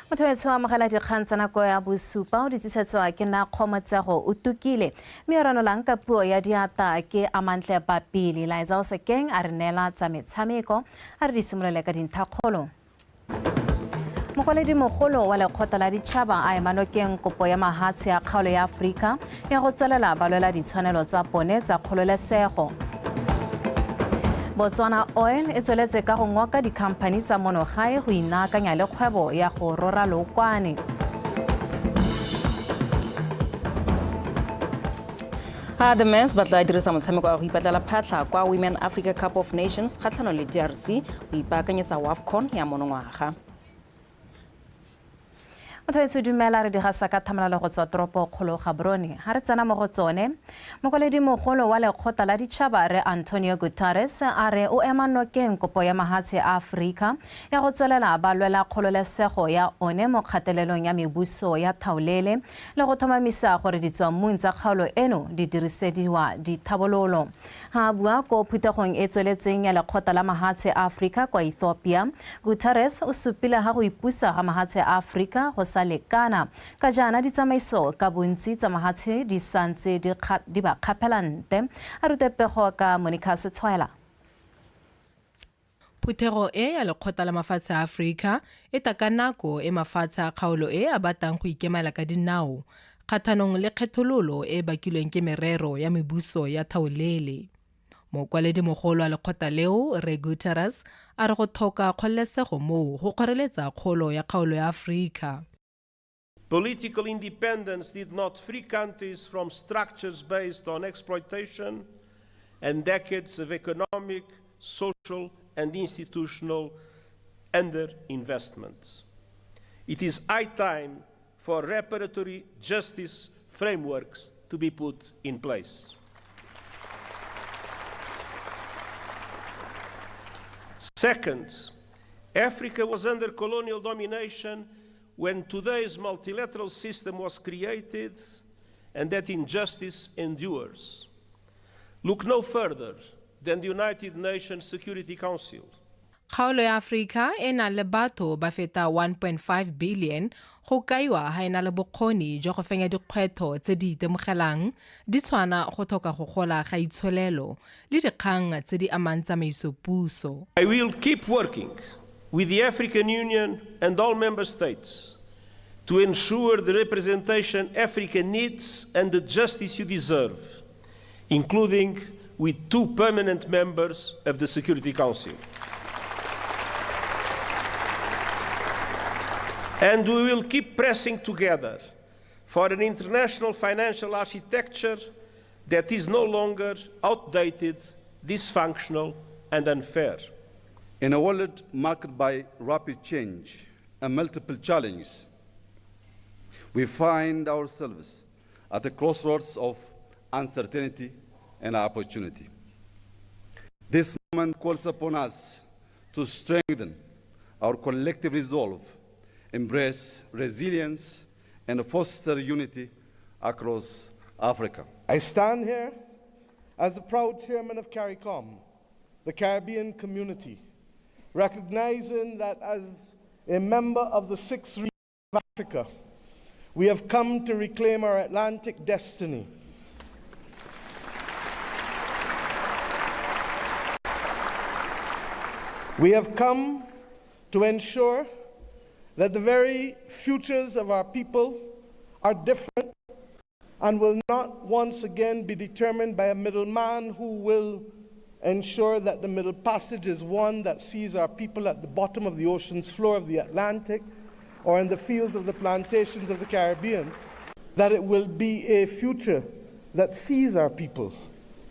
Motho wa mogala dikgang tsa nako ya BOSUPA o ditsetsetswa ke NAKO motsego o tukile mme rano lang ka puo ya diata ke amantle papili la etsa o sekeng a re nela tsa metshameko a re di simolole ka dinthakgolo. Mokwaledi mogolo wa lekgotla la ditšhaba a emanokeng kopo ya mahatshe ya kgaolo ya Afrika ya go tswelela balwela ditshwanelo tsa bone tsa kgololesego. BOTSWANA Oil e tsweletse ka go ngoka dikhamphani tsa monogae go inaakanya le kgwebo ya go rora lookwane. The men's ba tla dirisa motshameko wa go ipatlela phatlha kwa Women Africa Cup of Nations kgatlhanong le DRC go ipaakanyetsa WAFCON ya monongwaga. Motho dumela re digasa ka thamalalo go tswa toropo kgolo Gaborone ha re tsena mo go tsone mokwaledi mogolo wa lekgotla la ditšhaba re Antonio Guterres a re o ema nokeng kopo ya mahatshe a Afrika ya go tswelela balwela kgololesego ya one mo kgatelelong ya mebuso ya thaolele le go thomamisa gore ditswammung tsa kgaolo eno di dirisediwa dithabololo. Ha bua ko phuthegong e tsweletseng ya lekgotla la mahatshe a Afrika kwa Ethiopia, Guterres o supile ha go ipusa ga mahatshe a Afrika go lekana ka jana ditsamaiso ka bontsi tsa mahatshe di santse di ba kgapelante a rutepego ka Monica Setswela. Phuthego e ya lekgotla la mafatshe a Afrika e taka nako e mafatshe a kgaolo e a batang go ikemela ka dinao kgathanong le kgethololo e bakilweng ke merero ya mebuso ya thaolele. Mokwaledi mogolo wa lekgotla leo re Guterres a re go thoka kgololesego moo go kgoreletsa kgolo ya kgaolo ya Afrika. Political independence did not free countries from structures based on exploitation and decades of economic, social, and institutional underinvestment. It is high time for reparatory justice frameworks to be put in place. Second, Africa was under colonial domination when today's multilateral system was created, and that injustice endures. Look no further than the United Nations Security Council. Kgaolo ya Afrika e na le batho ba feta 1.5 billion go kaiwa ha ena le bokgoni jo go fenya dikgwetho tse di itemogelang di tshwana go thoka go gola ga itsholelo le dikgang tse di amang tsamaiso puso. I will keep working with the African Union and all member states to ensure the representation Africa needs and the justice you deserve, including with 2 permanent members of the Security Council. And we will keep pressing together for an international financial architecture that is no longer outdated, dysfunctional, and unfair. In a world marked by rapid change and multiple challenges, we find ourselves at the crossroads of uncertainty and opportunity. This moment calls upon us to strengthen our collective resolve, embrace resilience, and foster unity across Africa. I stand here as the proud chairman of CARICOM, the Caribbean community, recognizing that as a member of the 6th region of Africa, we have come to reclaim our Atlantic destiny. We have come to ensure that the very futures of our people are different and will not once again be determined by a middleman who will ensure that the Middle Passage is one that sees our people at the bottom of the ocean's floor of the Atlantic or in the fields of the plantations of the Caribbean, that it will be a future that sees our people,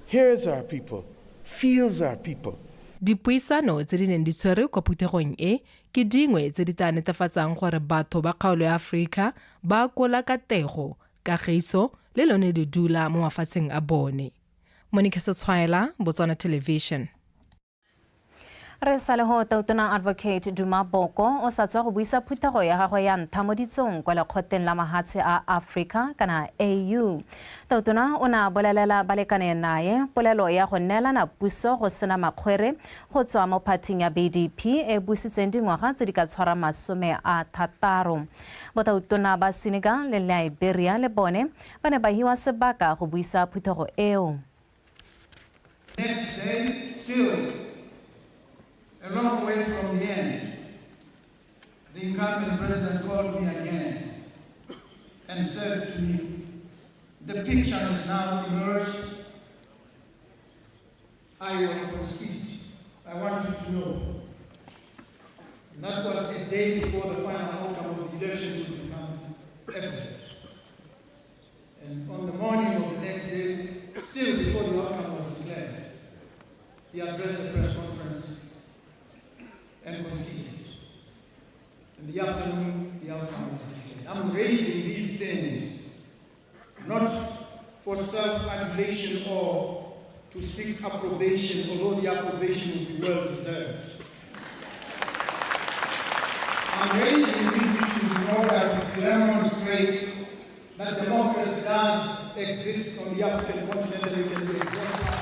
hears our people, feels our people. Dipuisano tse di neng di tshwere kwa phuthegong e ke dingwe tse di tla netefatsang gore batho ba kgaolo ya Afrika ba kola katego, kagiso le lone di dula mo mafatsheng a bone. Monica Setswela, BOTSWANA Television. Re sa le ho tautona advocate Duma Boko o sa tswa go buisa phuthego ya gagwe ya ntlha mo ditsong kwa lekgotleng la mahatshe a Africa kana AU. Tautona o na bolelela balekane nae polelo ya go neelana puso go sena makgwere go tswa mo phathing ya BDP e busitseng dingwaga tse di ka tshwara 60. Botautona ba Senegal le Liberia le bone ba ne ba hiwa sebaka go buisa phuthego eo. Next day, still a long way from the end, the incumbent president called me again and said to me, the picture has now emerged. I will concede. I want you to know. And that was a day before the final outcome of the election would become evident. And on the morning of the next day, still before the outcome was declared, he addressed a press conference and conceded. In the afternoon, the outcome was declared. I'm raising these things not for self-adulation or to seek approbation, although the approbation would be well deserved. I'm raising these issues in order to demonstrate that democracy does exist on the African continent and can be exemplified.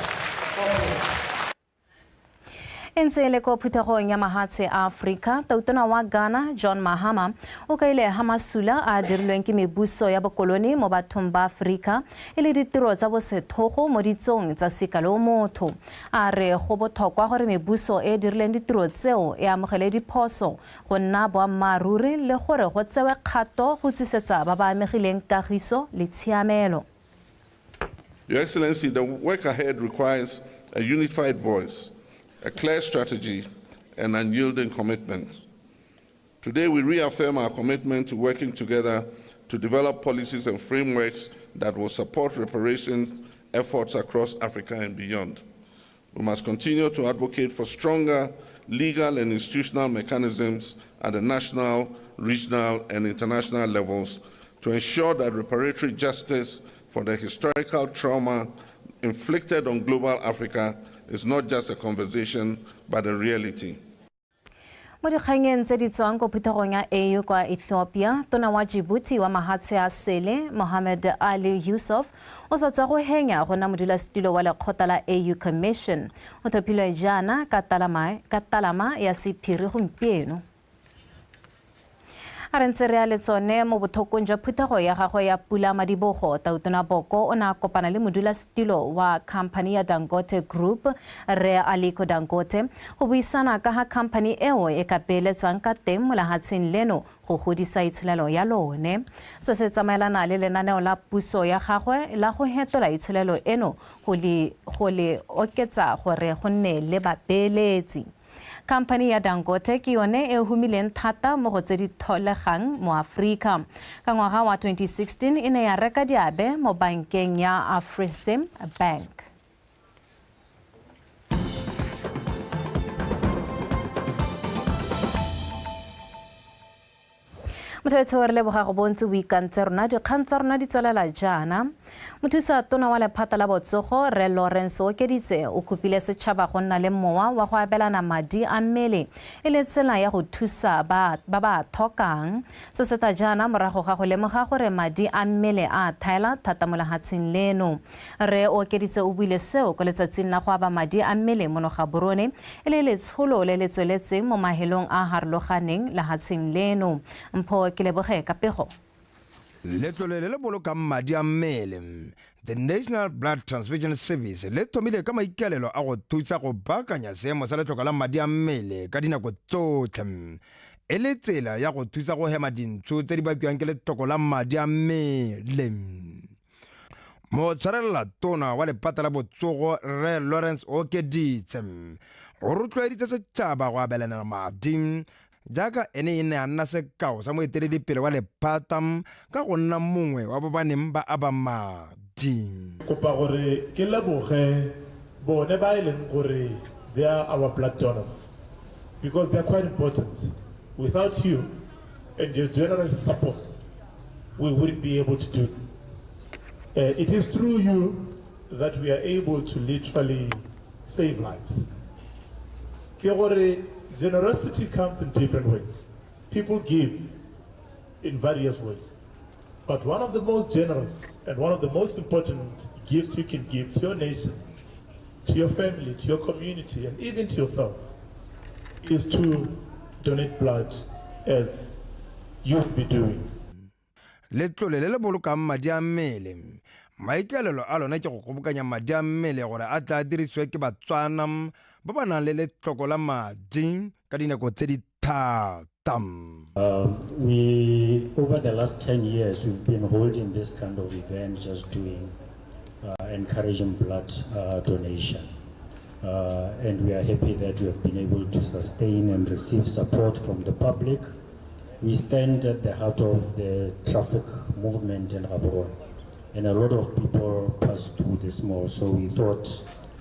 Ntse le ko phuthegong ya mahatshe a Africa, tautona wa Ghana John Mahama o kaile ha masula a dirilweng ke mebuso ya bokoloni mo bathong ba Africa e le ditiro tsa bosethogo mo ditsong tsa sekalo motho. A re go botlhokwa gore mebuso e dirileng ditiro tseo e amogele diphoso go nna boammaruri le gore go tsewe kgato go tsisetsa ba ba amegileng kagiso le tshiamelo. Your Excellency, the work ahead requires a unified voice, a clear strategy, and unyielding commitment. Today, we reaffirm our commitment to working together to develop policies and frameworks that will support reparations efforts across Africa and beyond. We must continue to advocate for stronger legal and institutional mechanisms at the national, regional, and international levels to ensure that reparatory justice for the historical trauma inflicted on global Africa is not just a conversation, but a reality. Mo dikganyeng tse di tswang ko phuthegong ya AU kwa Ethiopia, tona wa Djibouti wa mahatshe a sele Mohamed Ali Yusuf o sa tswa go henya go na modulasetilo wa lekgotla la AU Commission o thopilwe jana ka talama ya sephiri gompieno. A re ntse re a le tsone mo bothokong jwa phuthego ya gagwe ya Pula Madibogo, tautona Boko o na kopana le modulasetilo wa company ya Dangote Group re Aliko Dangote go buisana ka ha company eo e ka peeletsang ka teng mo lehatsheng leno go godisa itsholelo ya lone. Se se tsamaelana le lenaneo la puso ya gagwe la go hetola itsholelo eno go le oketsa gore go nne le bapeeletsi. Company ya Dangote ke yone e humileng thata mo go tse di tholegang mo Afrika. Ka ngwaga wa 2016 e ne ya reka diabe mo bankeng ya Afrexim Bank. Motho re leboga go bontse weekend tse rona dikgang tsa rona di tswelela jana. Mothusa tona wa lephata la botsogo re Lawrence Okeditse o kopile setšhaba go nna le mowa wa go abelana madi a mmele e le tsela ya go thusa ba thokang. Se se ta jana morago ga go lemoga gore madi a mmele a thaela thata mo lehatsheng leno. Re Okeditse o buile seo ko letsatsing la go aba madi a mmele mo Gaborone e le letsholo le le tsweletseng mo mahelong a harologaneng lehatsheng leno. Mpho ke leboge ka pego. Letlole le bolokang madi a mmele, the National Blood Transfusion Service le thomile ka maikalelo a go thusa go baakanya seemo sa letloka la madi a mmele ka dinako tsotlhe e le tsela ya go thusa go hema dintsho tse di bakiwang ke letoko la madi a mmele. Mo tshwarela tona wa lephata la botsogo re Lawrence Okeditse o rotloeditse setšhaba go abelana madi jaaka ene e ne a nna sekao sa moeteledipele wa lephata ka go nna mongwe wa ba baneng ba aba madi. Kopa gore ke leboge bone ba ileng gore they are our blood donors because they are quite important. Without you and your generous support, we wouldn't be able to do this. It is through you that we are able to literally save lives. Generosity comes in different ways. People give in various ways. But one of the most generous and one of the most important gifts you can give to your nation, to your family, to your community, and even to yourself is to donate blood as you'll be doing. letlole le le bolokang madi a mmele maikaelelo a lona ke go kgobokanya madi a mmele gore a tla dirisiwe ke batswana ba ba nang le letlhoko la madi ka dinako tse di thata. Over the last 10 years, we've been holding this kind of event, just doing, encouraging blood donation. And we are happy that we have been able to sustain and receive support from the public. We stand at the heart of the traffic movement in Gaborone, and a lot of people pass through this mall, so we thought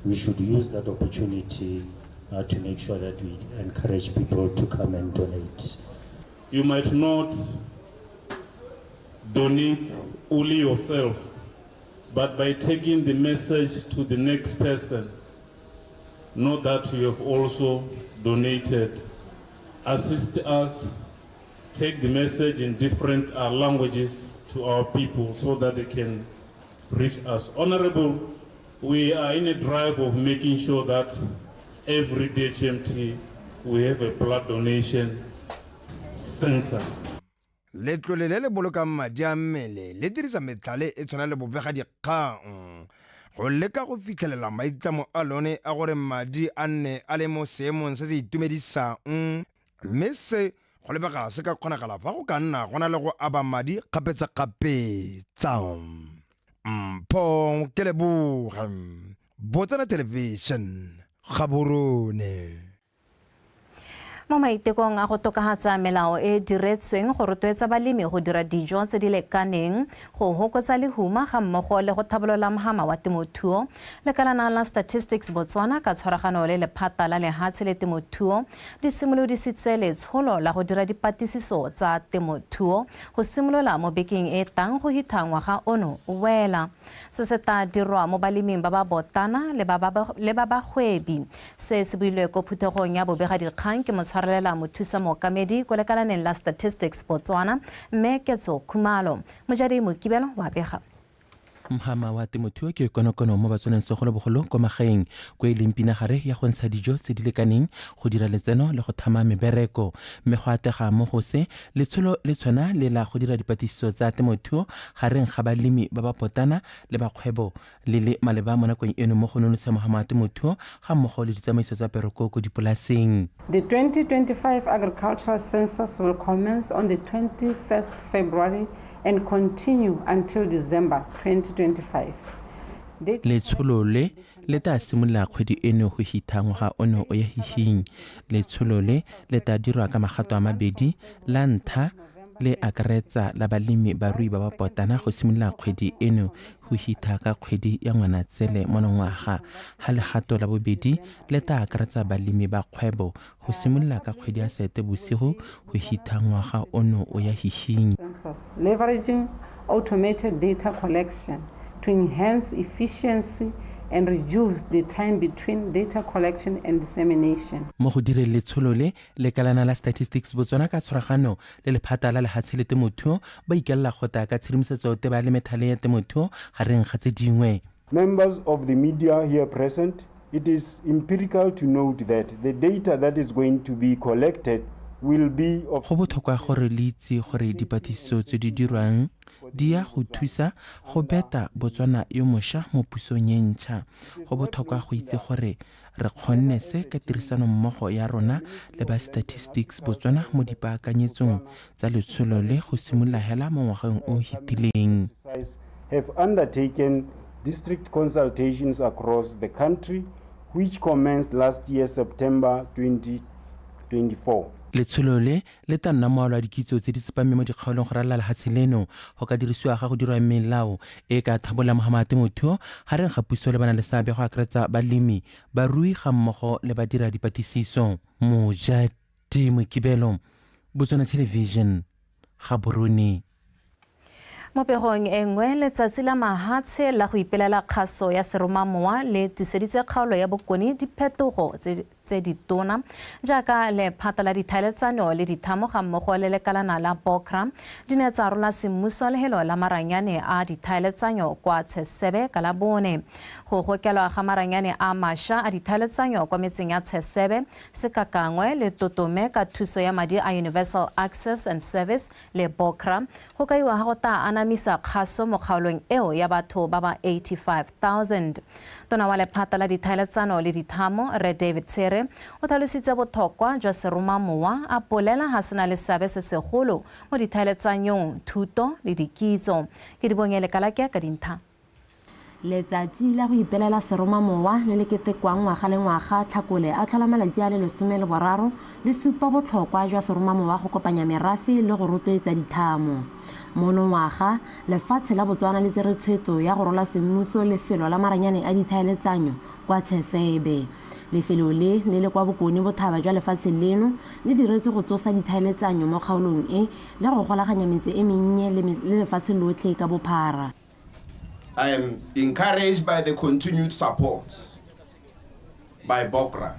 we should use that opportunity to make sure that we encourage people to come and donate. You might not donate only yourself, but by taking the message to the next person, know that you have also donated. Assist us, take the message in different languages to our people so that they can reach us. Honorable, we are in a drive of making sure that every DHMT we have a blood donation center. letlole le le bolokang madi a mmele le dirisa metlhale e tshwana le bobega dikgang go leka go fitlhelela maitlamo a lone a gore madi a nne a le mo seemong se se itumedisang, mme se go lebega se ka kgonagala fa go ka nna go na le go aba madi kgapetsa-kgapetsa. Mpho ke leboga Botswana Television Gaborone. Mo maitekong a go tokahatsa melao e diretsweng go rotloetsa balemi go dira dijo tse di lekaneng go hokotsa lehuma ga mmogo le go thabolola mohama wa temothuo, lekalana la Statistics Botswana ka tshwaragano le lephata la lehatshe le temothuo di simolodisitse letsholo la go dira dipatlisiso tsa temothuo go simolola mo bekeng e tang go hitha ngwaga ono o wela. Se se tla dirwa mo baleming ba ba botana le ba bagwebi. Se se builwe ko phuthegong ya bobegadikgang ke motshwarelela mothusa mookamedi ko lekalaneng la Statistics Botswana mme Ketso Khumalo. Mojadi Mokibelo wa bega. Mhama wa temothuo ke konokono mo batswaneng segolobogolo ko magaeng ko e leng pinagare ya go ntsha dijo tse di lekaneng go dira letseno le go thama mebereko, mme go atega mo go se letsholo le tshwana le la go dira dipatlisiso tsa temothuo gareng ga balemi ba ba potana le bakgwebo le le maleba mo nakong eno mo go nonotsha mohama wa temothuo ga mmogo le ditsamaiso tsa pereko ko dipolaseng. The 2025 agricultural census will commence on the 21st February and continue until December 2025. Letsholo le ta simolola kgwedi eno go hitha ngwaga ono o ya hihing. Letsholo le ta dirwa ka magato a mabedi. La ntlha le akaretsa la balemi barui ba ba potana go simolola kgwedi eno go hitha ka kgwedi ya Ngwanatsele monongwaga. Ha legato la bobedi le ta akaretsa balemi ba kgwebo go simolola ka kgwedi ya Seetebosigo go hitha ngwaga ono o ya hihing. Leveraging automated data collection to enhance efficiency and reduce the time between data collection and dissemination. Mo go dire letsholo le lekalana la Statistics Botswana ka tshwaragano le lephata la lehatshe le temothuo ba ikella gota ka tshedimosetso te ba le methale ya temothuo gareng ga tse dingwe. Members of the media here present, it is empirical to note that the data that is going to be collected will be of... Go botlhokwa gore le itse gore dipatlisiso tse di dirwang di ya go thusa go beta Botswana yo mošwa mo pusong ye ntšha. Go botlhokwa go itse gore re kgonne se ka tirisano mmogo ya rona le ba Statistics Botswana mo dipaakanyetsong tsa letsholo le go simolola hela mo ngwageng o hitileng. Have undertaken district consultations across the country which commenced last year September 2024. Letsholo le ta nna moalo a dikitso tse di tsepameng mo dikgaolong go ralala lehatshe leno go ka dirisiwa ga go dirwa melao e ka thabola mohama wa temothuo gareng ga puso le bana le seabe go akaretsa balemi barui ga mmogo le badira dipatlisiso. Mojadi Mokibelo, Botswana Television, Gaborone. Mo pegong e nngwe letsatsi la mahatshe la go ipelela kgaso ya seromamowa le tiseditse kgaolo ya bokoni diphetogo tse tse ditona jaaka lephata la dithaeletsano le dithamo ga mmogo le lekalana la BOCRA di ne tsa rola semmuso lehelo la maranyane a dithaeletsanyo kwa Tsesebe ka la bone go gokelwa ga maranyane a masha a dithaeletsanyo kwa metseng ya Tsesebe Sekakangwe le Totome ka thuso ya madi a Universal Access and Service le BOCRA go kaiwa ga go ta anamisa kgaso mo kgaolong eo ya batho ba ba 85,000 tona wa lephata la dithaeletsano le dithamo Re David Tsere o tlhalositse botlhokwa jwa seromamowa a polela ga sena le seabe se segolo mo dithaeletsanyong thuto le dikitso ke di bongele kalake ka dintlha letsatsi la go ipelela seromamowa le le ketekwang ngwaga le ngwaga Tlhakole a tlhola malatsi a le 13 le supa botlhokwa jwa seromamowa go kopanya merafe le go rotloetsa dithamo mono ngwaga lefatshe la Botswana le tsere tshwetso ya go rola semmuso lefelo la maranyane a dithaeletsanyo kwa Tsesebe lefelo le kwa bokone bothaba jwa lefatshe leno le diretswe go tsosa dithaeletsanyo mo kgaolong e le go golaganya metse e mennye le lefatshe lotlhe ka bophara. I am encouraged by the continued support by BOCRA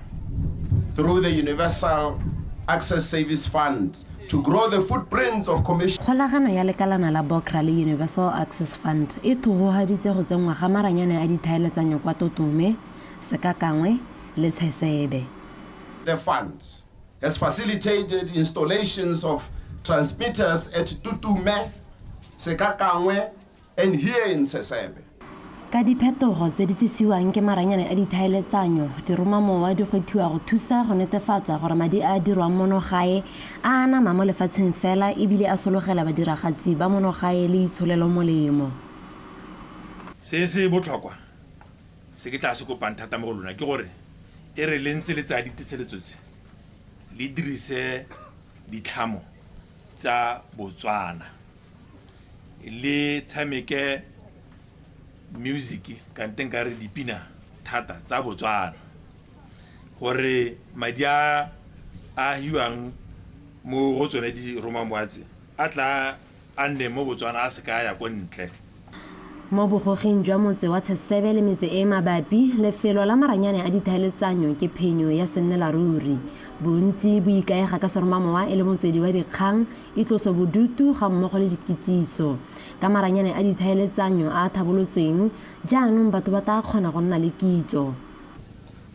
through the Universal Access Service Fund to grow the footprints of commission. Kgolagano ya lekalana la BOCRA le Universal Access Fund e thogogaditse go tsenngwa ga maranyane a dithaeletsanyo kwa Totome, Sekakangwe le Tsesebe. The fund has facilitated installations of transmitters at Tutume, Sekakangwe, and here in Tsesebe. Ka diphetogo tse di tsisiwang ke maranyane a dithaeletsanyo diromamowa di gwethiwa go thusa go netefatsa gore madi a dirwang monogae a anama mo lefatsheng fela ebile a sologela badiragatsi ba monogae le itsholelo molemo. Se se botlhokwa se ke tla se kopang thata mo go lona ke gore e re lentse le tsa ditseletso tse le dirise ditlhamo tsa Botswana le tshameke music ka nteng ka re dipina thata tsa Botswana gore madi a hiwang mo go tsone di romamowa tse a tla a nne mo Botswana a se ka ya ko ntle. Mo bogoging jwa motse wa Tsesebe le metse e mabapi lefelo la maranyane a dithaeletsanyo ke phenyo ya sennela ruri bontsi bo ikaega ka seromamowa e le motswedi wa dikgang e tlosa bodutu ga mmogo le dikitsiso ka maranyane a dithaeletsanyo a thabolotsweng jaanong batho ba tla kgona go nna le kitso.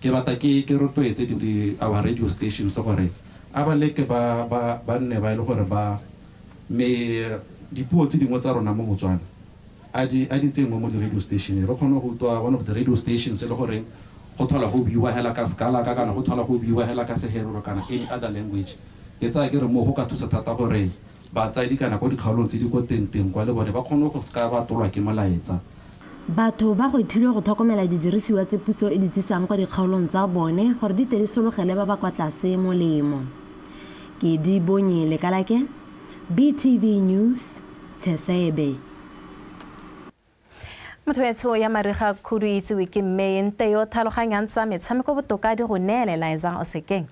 Ke batla ke rotloetse our radio stations gore a ba leke ba nne ba ile gore ba me dipuo tse dingwe tsa rona mo Botswana a di tsengwe mo di radio station re kgone go twa one of the radio stations le gore go thola go biwa hela ka skala ka kana go thola go biwa hela ka seherolo kana any other language ke tsa ke re mo go ka thusa thata gore ba tsaidi kana go dikgaolong tse di go teng kwa le bone ba kgone go ska ba tolwa ke molaetsa. Batho ba go ithutile go tlhokomela didirisiwa tse puso e di tsisang kwa dikgaolong tsa bone gore di tere sologele ba ba kwa tlase molemo. Ke di bonye le kalake BTV News Tsesebe. Motho ya mariga khudu itsewe ke mente yo tlhaloganyang tsa metshameko botoka di go neelela o sekeng.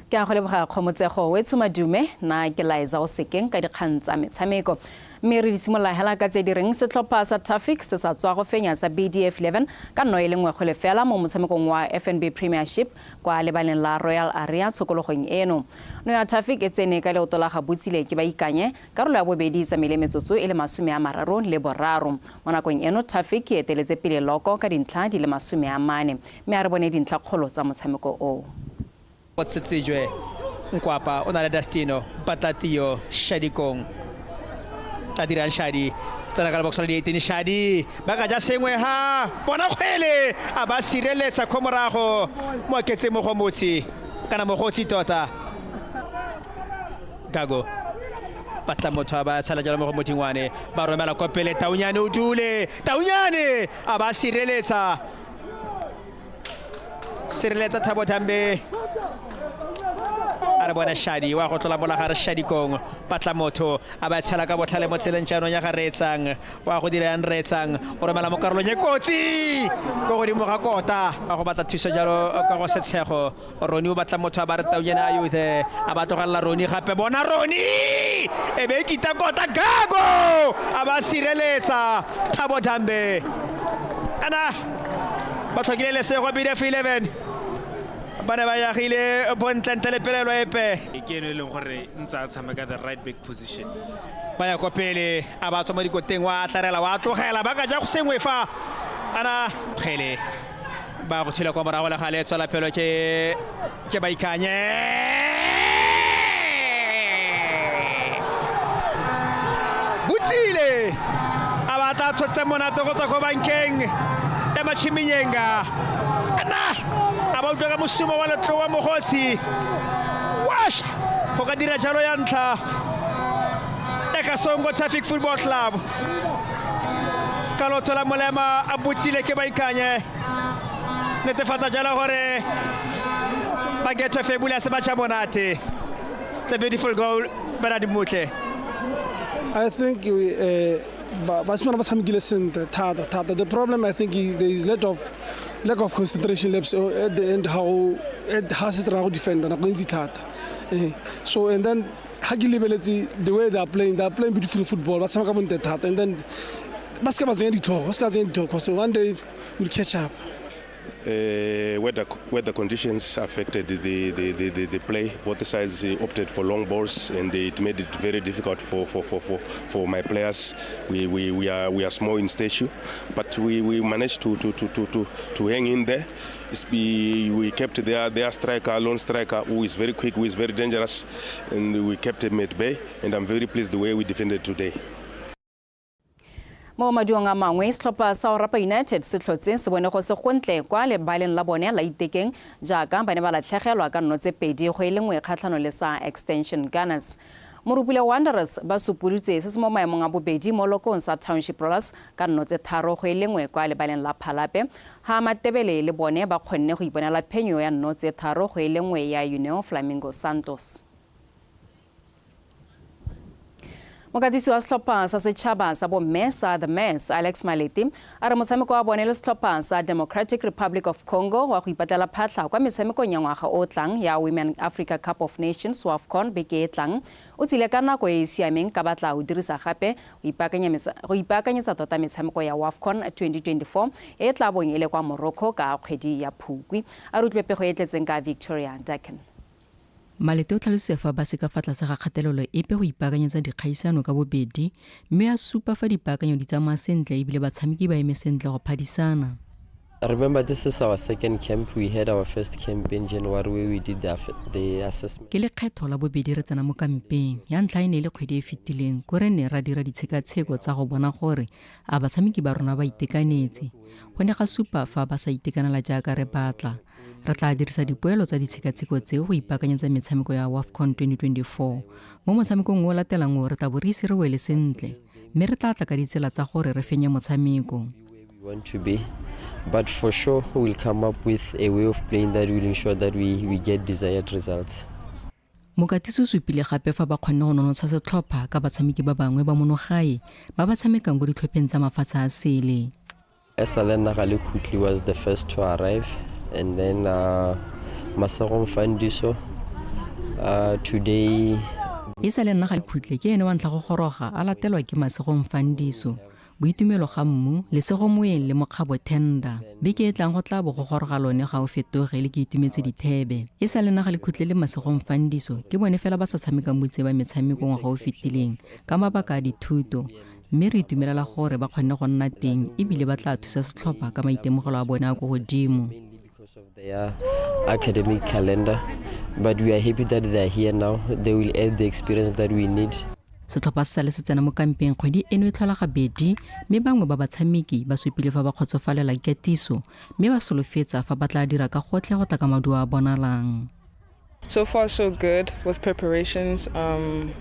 Ke a go leboga kgomotsego we tshumadume na ke Liza o sekeng ka dikgang tsa metshameko mme re ditshimola hela ka tse di reng setlhopha sa traffic se sa tswa go fenya sa BDF 11 ka no ile ngwe go le fela mo motshamekong wa FNB Premiership kwa lebaleng la Royal Area tshokologong eno no ya traffic e tsene ka le otola ga butsile ke ba ikanye karolo ya bobedi tsa mele metsotso e le 30 le boraro mo nakong eno traffic e eteletse pele loko ka dintlha di le 40 mme a re bone dintlha kgolo tsa motshameko o Botsetsejwe Nkwapa o na le Destino Patatio Shadikong Tadiran Shadi tsana ka box la 18 Shadi ba ka ja sengwe ha bona kgwele a ba sireletsa khomorago mo ketse mo go motsi kana mo go tota Gago patla motho ba tsala jalo mo go motingwane ba romela kopele Taunyane o dule Taunyane a ba sireletsa Thabo Thambe a re bona Shadi wa go tlola bola gare Shadi kong patla motho a ba tshela ka botlhale mo tseleng tšano ya ga Retsang wa go dira Retsang o romela mo karolong e kotsi go godimo ga kota a go batla thuso jalo ka go setshego Roni o batla motho a ba re tauyena a yuthe a ba tlogalla Roni gape bona Roni e be kita kota gago a ba sireletsa Thabo Dambe ana ba tlhokile lesego BDF 11 bana ba yagile bontlente le pelelo epe ke eno e leng gore ntse a tshameka the right back position ba ya kopele a ba tsoma dikoteng wa tlarela wa tlogela ba ka ja go sengwe fa ana phele ba go tshela kwa morago le gale tswela pelo ke ba ikanye butsile a ba tla tshotse monate go tswa go bankeng e Machiminyenga ana a ba utlwa ka mosumo wa letlo wa mogotsi wash go ka dira jalo ya ntlha ka Songo Traffic Football Club ka lotola molema a butsile ke ba ikanye netefatsa jalo gore ba get febula se ba tša monate. It's a beautiful goal Bernard Mutle. I think BOTSWANA ba tshamekile sentle thata. The problem I think is there is lack of concentration laps at the end how it has to go defender na go ntsi thata. So and then ha ke lebeletse the way they are playing beautiful football ba tshameka bontle thata and then ba ska ba tsenya ditho so one day we'll catch up. Weather conditions affected the play. Both sides opted for long balls, and it made it very difficult for my players. We are small in stature, but we managed to hang in there. We kept their striker, lone striker, who is very quick, who is very dangerous, and we kept him at bay. And I'm very pleased the way we defended today. Mo maduong a mangwe setlhopha sa Orapa United se tlhotse se bone go se gontle kwa lebaleng la bone la Dikgang jaaka ba ne ba latlhegelwa ka nno tse pedi go elengwe kgatlhano le sa Extension Gunners. Morupile Wanderers ba supuditse se se mo maemong a bobedi mo lokong sa Township Rollers ka nno tse tharo go elengwe kwa lebaleng la Phalape ha Matebele le bone ba kgonne go iponela phenyo ya nno tse tharo go elengwe ya Union Flamingo Santos. Mokatisi wa setlhopha sa setšhaba sa bomme sa The Mess Alex Maleti a re motshameko wa bone le setlhopha sa Democratic Republic of Congo wa go ipatlela phatlha kwa metshamekong ya ngwaga o tlang ya Women Africa Cup of Nations WAFCON beke e tlang o tsile ka nako e e siameng ka batla o dirisa gape go ipaakanyetsa tota metshameko ya WAFCON 2024 e tla bong e le kwa Morocco ka kgwedi ya Phukwi a re utlwepego e tletseng ka Victoria Dikgang. Malete o tlhalositse fa ba se ka fa tlase ga kgatelelo epe go ipaakanyetsa dikgaisano ka bobedi mme a supa fa dipaakanyo di tsamaya sentle ebile batshameki ba eme sentle go phadisana. Remember, this is our second camp. We had our first camp in January where we did the assessment. Ke lekgetho la bobedi re tsena mo kampeng ya ntlha e ne le kgwedi e fetileng ko re ne ra dira ditshekatsheko tsa go bona gore a batshameki ba rona ba itekanetse go ne ga supa fa ba sa itekanela jaaka re batla. Re tla dirisa dipoelo tsa ditshekatsheko tseo go ipaakanyetsa metshameko ya WAFCON 2024 mo motshamekong o latelang o re tla bo re ise re wele sentle mme re tla tla ka ditsela tsa gore re fenye motshameko. We want to be, but for sure we'll come up with a way of playing that will ensure that we get desired results. Mokatisi o supile gape fa ba kgonne go nonotsha setlhopha ka batshameki ba bangwe ba monogae ba ba tshamekang go ditlhopheng tsa mafatshe a sele. Esalena Galekutli was the first to arrive, and then Masegong Fandiso today. Esalena Galekutli ke ene wa ntla go goroga a latelwa ke Masegong Fandiso. Boitumelo ga mmu le segomoeng le mokgabo tenda beke e tlang go tla bo go goroga lone ga o fetoge le ke itumetse dithebe Esalena Galekutli le Masegong Fandiso ke bone fela ba sa tshameka motse ba metshameko ga o fetileng ka mabaka a dithuto mme re itumelela gore ba kgonne go nna teng ebile ba tla thusa setlhopha ka maitemogelo a bone a go godimo. Their academic calendar, but we are happy that they are here now. They will add the experience that we need. Setlhopha se le tsena mo kampeng kgwedi eno e tlhola gabedi mme bangwe ba batshameki ba supile fa ba khotsofalela ketiso mme ba solofetsa fa ba tla dira ka gotlhe go taka maduo a bonalang. So far so good with preparations.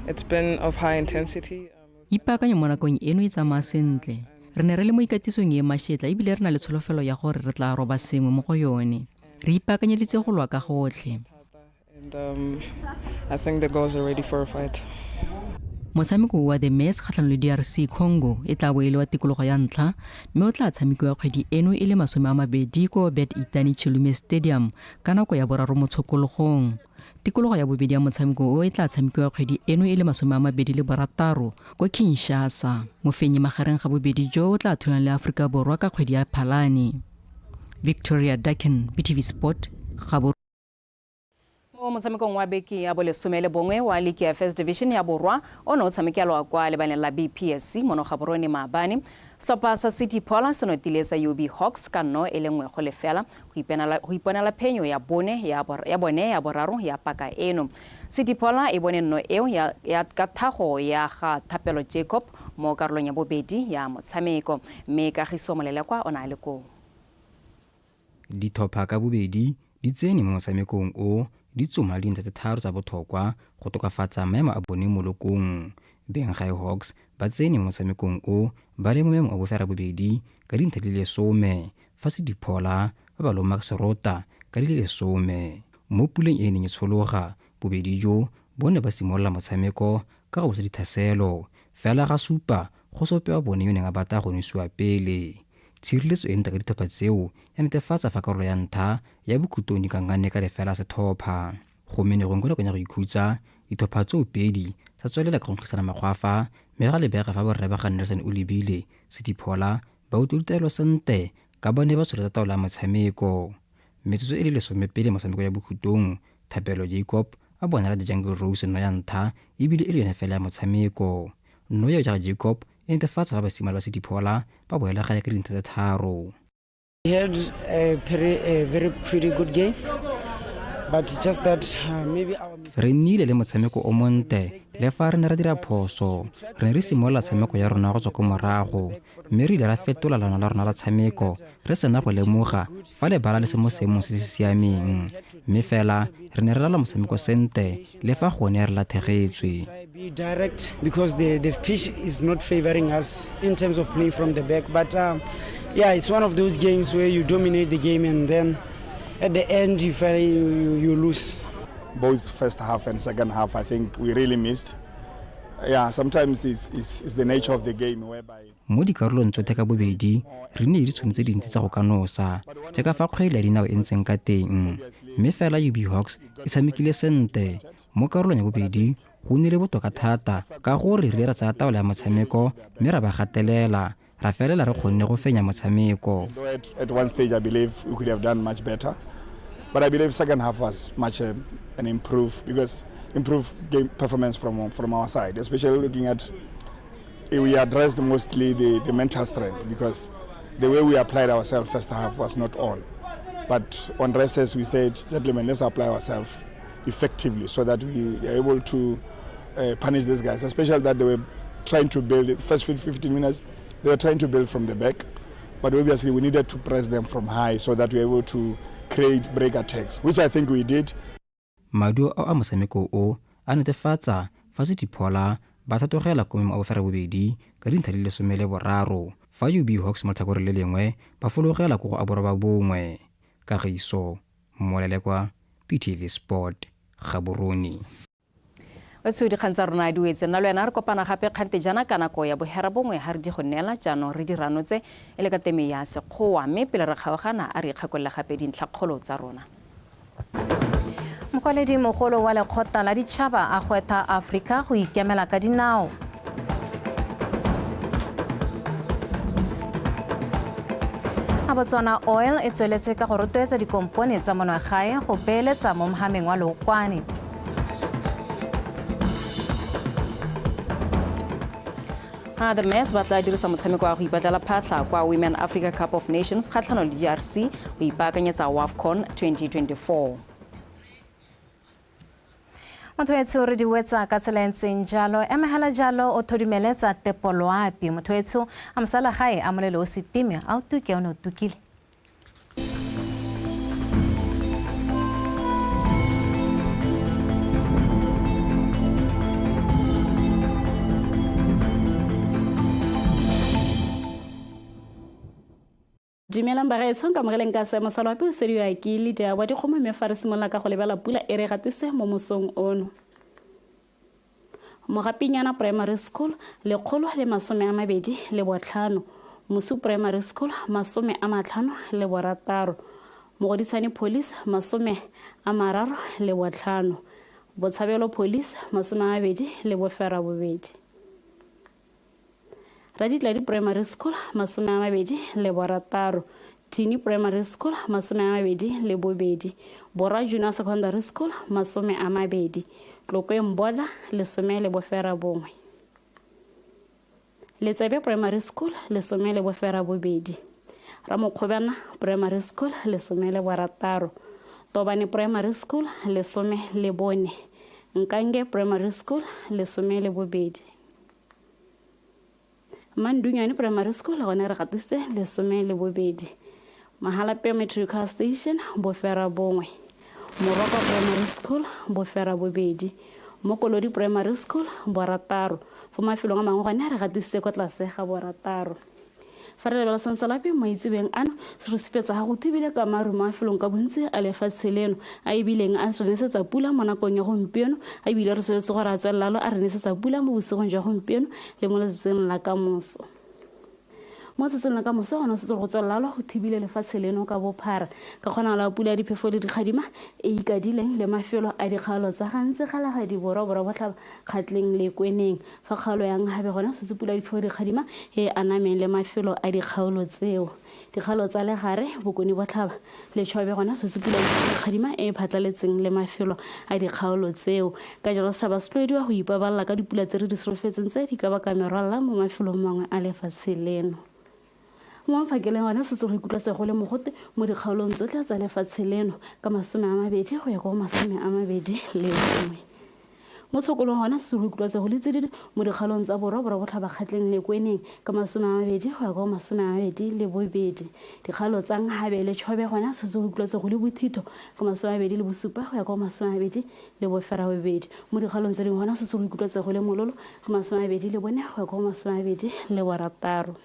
It's been of high intensity. Ipaakanyo mo nakong eno e tsamaya sentle. Re ne re le mo ikatisong e mashetla ebile re na le tsholofelo ya gore re tla roba sengwe mo go yone. Re ipaakanyeditse go lwa ka gotlhe. And I think the girls are ready for a fight. motshameko wa the mess kgatlhanong le DRC Congo e tla bo e le wa tikologo ya ntlha mme o tla tshamekiwa kgwedi eno e le 20 ko Bet Itani Chilume Stadium ka nako ya boraro mo tshokologong. Tikologo ya bobedi ya motshameko o e tla tshamekiwa kgwedi eno e le 26 ko Kinshasa. Mofenyi magareng ga bobedi jo o tla thulana le Afrika Borwa ka kgwedi ya Phalane. Victoria Dikgang, BTV Sport, Gaborone. Mo motshamekong wa beki ya bolesomele bongwe wa League ya First Division ya Borwa ono tshamekelwa kwa lebaneng la BPSC mono Gaborone maabane. Setlhopha sa City Pola se notile sa UB Hawks ka nno e le nngwe go lefela go iponela phenyo ya bone ya boraro ya paka eno. City Pola e bone nno eo ya ka thago ya ga Thapelo Jacob mo karolong ya bobedi ya motshameko mme Kagiso Molelekwa ona le ko. Dithopa ka bobedi di tsene mo motshamekong o di tsoma dintlha tse tharo tsa botlhokwa go tokafatsa maemo a bone mo lokong. Bengai Hawks ba tsene mo motshamekong o ba le mo maemo a bofera bobedi ka dintlha di le 10 fa City Pola ba ba loma serota ka di le 10. Mo puleng e neng e tshologa bobedi jo bone ba simolola motshameko ka go botsa dithaselo fela ga supa go sopewa bone yo neng a batla go nosiwa pele. Tshireletso e nta ka dithopa tseo ya netefatsa fa karolo ya ntlha ya bokhutoni ka ngane ka lefela sethopa. Go menegong go lekanya go ikhutsa dithopa tseo pedi tsa tswelela ka go nkgisana magwafa mme ga lebega fa borre ba ga Nelson o lebile City Pola ba utolotelo sente ka bone ba tsholetsa taola motshameko. Metsotso e le 10 pele motshameko ya bokhutong Thapelo Jacob a bonala the Jungle Rose no ya ntlha ebile e le yone fela ya motshameko. No ya Jacob e netefatsa fa basimane ba City Pola ba boela gae ka dintlha tse tharo. We had a very pretty good game, but just that maybe our re nnile le motshameko o monte le fa re ne ra dira phoso re ne re simolola tshameko ya rona go tswa ko morago mme re ile ra fetola lana la rona la tshameko re sena go lemoga fa le bala le se mo seemong se se siameng mme fela re ne re lala motshameko sente le fa gone re lathegetswe. be direct because the pitch is not favoring us in terms of play from the back, but yeah, it's one of those games where you dominate the game and then at the end you lose. Both first half and second half, I think we really missed. Yeah, sometimes it's the nature of the game whereby mo dikarolong tsotlhe ka bobedi re ne ditšhono tse dintsi tsa go ka nosa jaaka fa kgwele ya dinao e ntseng ka teng mme fela UB Hawks e tshamekile sente mo karolong ya bobedi go nnile botoka thata ka gore re ra tsaya taola ya motshameko mme ra ba gatelela ra felela re kgonne go fenya motshameko. At one stage I believe we could have done much better, but I believe second half was much an improved game performance from our side, especially looking at we addressed mostly the mental strength because the way we applied ourselves first half was not on. But on recess we said, gentlemen, let's apply ourselves effectively so that we are able to punish these guys, especially that they were trying to build the first 15 minutes, they were trying to build from the back, but obviously we needed to press them from high so that we were able to create break attacks, which I think we did. Maduo a motshameko o a netefatsa fa City Pola ba thatogela ko mo ofera bobedi ka dintlha di le 13 fa UB Hawks mo tlhakore le lengwe ba fologela go abora ba bongwe. Kagiso Molelekwa, PTV Sport, Gaborone. Wetso di kgantsa rona di wetse nna le wena re kopana gape kgante jana ka nako ya bohera bongwe ha re di go neela jaanong re di ranotse e le ka teme ya sekgowa mme pele re kgaogana a re ikgakolela gape dintlhakgolo tsa rona. Mokwaledi mogolo wa lekgotla la ditšhaba a gwetha Afrika go ikemela ka dinao. BOTSWANA Oil e tsweletse ka go rotloetsa dikompone tsa monagae go beeletsa mo mohameng wa lookwane. The mess ba tla dirisa motshameko wa go ipatlela phatlha kwa Women Africa Cup of Nations kgatlhanong le DRC go ipaakanyetsa WAFCON 2024. Motho wetso re di wetsa ka tsela ntseng jalo emegela jalo o thodimeletsa tepoloapi motho wetso a mosala gae a molelo o setime a o tuke o ne o tukile. Dumelang bagaetsho ka mogeleng ka seemo sa loapi o sediwa ke leader wa dikgomo mme fa re simolola ka go lebala pula e re gatise mo mosong ono. Mogapinyana Primary School 125, Mosu Primary School 56, Mogodisane Police 35, Botshabelo Police 22. Raditladi Primary School 26, Tini Primary School 22, Bora Junior Secondary School 20, Tlokwe Mboda 11, Letsebe Primary School 12, Ramokgobana Primary School 16, Tobane Primary School 14, Nkange Primary School 12. Mandunyane Primary School gone re gatise 12, Mahalape Metrical Station Bofera Bongwe, Moroko Primary School Bofera 2, Mokolodi Primary School Borataro. Fo mafelong a mangwe gone re gatise kwa tlase ga Borataro. Fa re lebala sansalapi maitsebeng ano se re sepetsa ga go thibile ka maru mafelong ka bontsi a lefatshe leno a ebileng a se nesetsa pula mo nakong ya gompieno a ebile re swetse gore a tswelelalo a re nesetsa pula mo bosigong jwa gompieno le mo letsatsing la kamoso. Mo setseng la kamoso gona se go tswelelalo go thibile lefatshe leno ka bophara ka kgona la pula di phefo le dikgadima e ikadileng le mafelo a dikgaolo tsa gantsi ga la ga di boroboro botlhaba kgatleng le kweneng fa kgaolo yang gabe gona se pula di phefo dikgadima e anameng le mafelo a dikgaolo tseo dikgaolo tsa legare bokoni botlhaba le tšhobe gona se pula di dikgadima e phatlaletseng le mafelo a dikgaolo tseo ka jalo setšhaba se tlodiwa go ipabalela ka dipula tse re di solofetseng tse di ka baka merwalla mo mafelong mangwe a lefatshe leno. Mo mfakeleng wana se go ikutlwa go le mogote mo dikgaolong tsotlhe tsa lefatshe leno ka 20 go ya go 21. Mo tshokolong gona se go ikutlwa go le tsididi mo dikgaolong tsa boroboro botlhaba kgatleng le kweneng ka 20 go ya go 22. Dikgaolo tsa Ngabe le Tšhobe gona se go ikutlwa go le bothito ka 27 go ya go 22. Mo dikgaolong tse dingwe gona se go ikutlwa go le mololo ka 24 go ya go 26.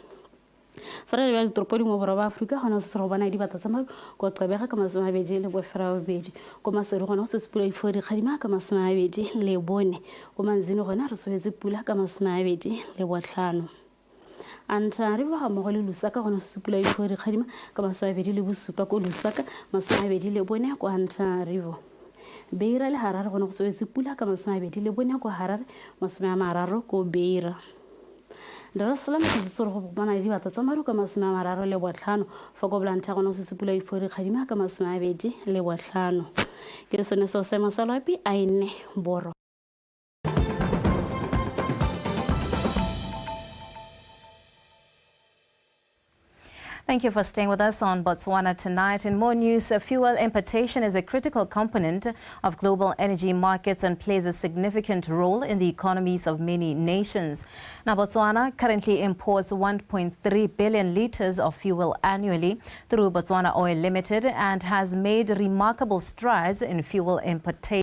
Fa re lebala ditoropo dingwe borwa ba Afrika gona se go bona dibata tsa maru go Gqeberha ka 22, go Maseri gona go se pula difo dikgadima ka 24, go Manzini gona re swetse pula ka 25. Antananarivo ga mmogo le Lusaka gona se pula difo dikgadima ka 27 ko Lusaka, 24 ko Antananarivo. Beira le Harare gona go swetse pula ka 24 ko Harare, 30 ko Beira. Dar es Salaam se se go bona dibata tsa maru ka 35 fa go blanta gona se pula difo dikgadima ka 25. Ke sone se se masalapi a ine boro. Thank you for staying with us on Botswana Tonight. In more news, fuel importation is a critical component of global energy markets and plays a significant role in the economies of many nations. Now, Botswana currently imports 1.3 billion litres of fuel annually through Botswana Oil Limited and has made remarkable strides in fuel importation.